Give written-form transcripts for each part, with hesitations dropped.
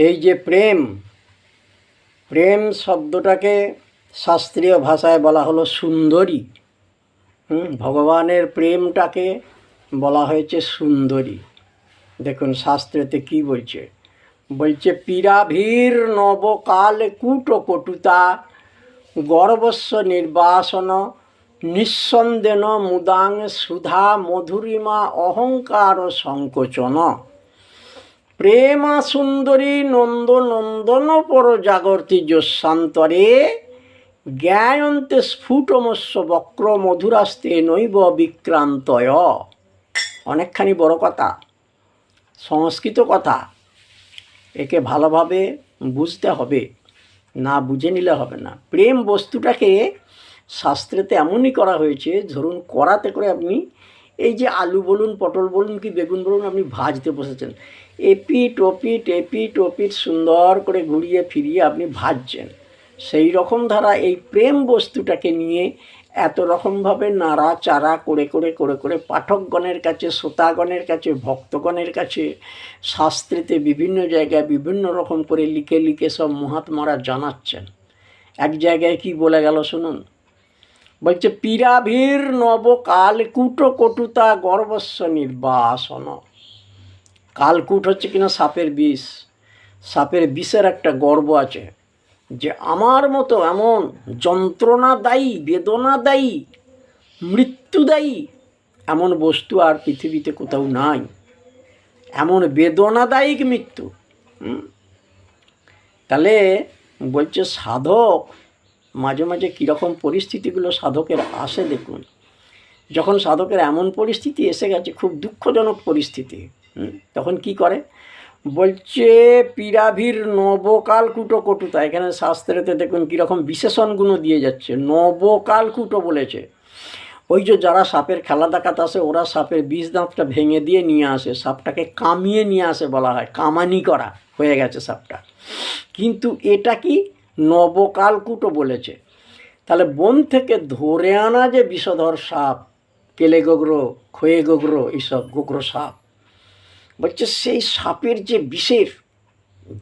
এই যে প্রেম, প্রেম শব্দটাকে শাস্ত্রীয় ভাষায় বলা হলো সুন্দরী। ভগবানের প্রেমটাকে বলা হয়েছে সুন্দরী। দেখুন শাস্ত্রেতে কি বলছে, বলছে পীরাভীর নবকাল কূট কটুতা গর্বস্ব নির্বাসন নিঃসন্দেন মুদাং সুধা মধুরিমা অহংকার সংকোচন প্রেমা সুন্দরী নন্দ নন্দন পর জাগর্তি যোস্বান্তরে জ্ঞায়ন্তে স্ফুটমস্য বক্র মধুরাস্তে নৈব বিক্রান্তয়। অনেকখানি বড় কথা, সংস্কৃত কথা, একে ভালোভাবে বুঝতে হবে, না বুঝে নিলে হবে না। প্রেম বস্তুটাকে শাস্ত্রেতে এমনই করা হয়েছে, ধরুন কড়াতে করে আপনি এই যে আলু বলুন, পটল বলুন কি বেগুন বলুন, আপনি ভাজতে বসেছেন, এপিট ওপিট সুন্দর করে ঘুরিয়ে ফিরিয়ে আপনি ভাজছেন। সেই রকম ধারা এই প্রেম বস্তুটাকে নিয়ে এত রকমভাবে নাড়াচাড়া করে করে করে করে পাঠকগণের কাছে, শ্রোতাগণের কাছে, ভক্তগণের কাছে শাস্ত্রেতে বিভিন্ন জায়গায় বিভিন্ন রকম করে লিখে লিখে সব মহাত্মারা জানাচ্ছেন। এক জায়গায় কি বলে গেল শুনুন, বলছে পীরাভীর নবকাল কূট কটুতা গর্বস্ব নির্বাসন। কালকূট হচ্ছে কিনা সাপের বিষ। সাপের বিষের একটা গর্ব আছে যে আমার মতো এমন যন্ত্রণাদায়ী, বেদনাদায়ী, মৃত্যুদায়ী এমন বস্তু আর পৃথিবীতে কোথাও নাই। এমন বেদনাদায়ী মৃত্যু। তাহলে বলছে সাধক মাঝে মাঝে কীরকম পরিস্থিতিগুলো সাধকের আসে দেখুন। যখন সাধকের এমন পরিস্থিতি এসে গেছে, খুব দুঃখজনক পরিস্থিতি, তখন কি করে, বলছে পীরাভীর নবকালকূট কটুতা। এখানে শাস্ত্রেতে দেখুন কীরকম বিশেষণগুলো দিয়ে যাচ্ছে। নবকালকূট বলেছে, ওই যে যারা সাপের খেলা দেখাতে আসে, ওরা সাপের বিষ দাঁতটা ভেঙে দিয়ে নিয়ে আসে, সাপটাকে কামিয়ে নিয়ে আসে বলা হয়, কামানি করা হয়ে গেছে সাপটা। কিন্তু এটা কি নবকালকূট বলেছে। তাহলে বন থেকে ধরে আনা যে বিষধর সাপ, কেলে গোগরো, খয়ে গোগরো, এইসব গোগরো সাপ, বলছে সেই সাপের যে বিষের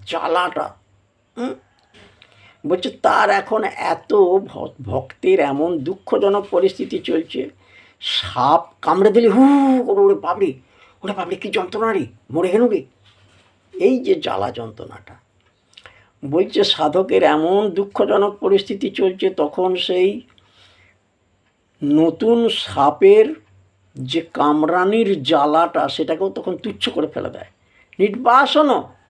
জ্বালাটা, বলছে তার এখন এত ভক্তের এমন দুঃখজনক পরিস্থিতি চলছে, সাপ কামড়ে দিলে হু করে ওরে পাবড়ি, ওরে পাবড়ি কী যন্ত্রণা রে, মরে গেল রে, এই যে জ্বালা যন্ত্রণাটা। বলছে সাধকের এমন দুঃখজনক পরিস্থিতি চলছে, তখন সেই নতুন সাপের যে কামড়ানির জ্বালাটা, সেটাকেও তখন তুচ্ছ করে ফেলে দেয়। নির্বাসন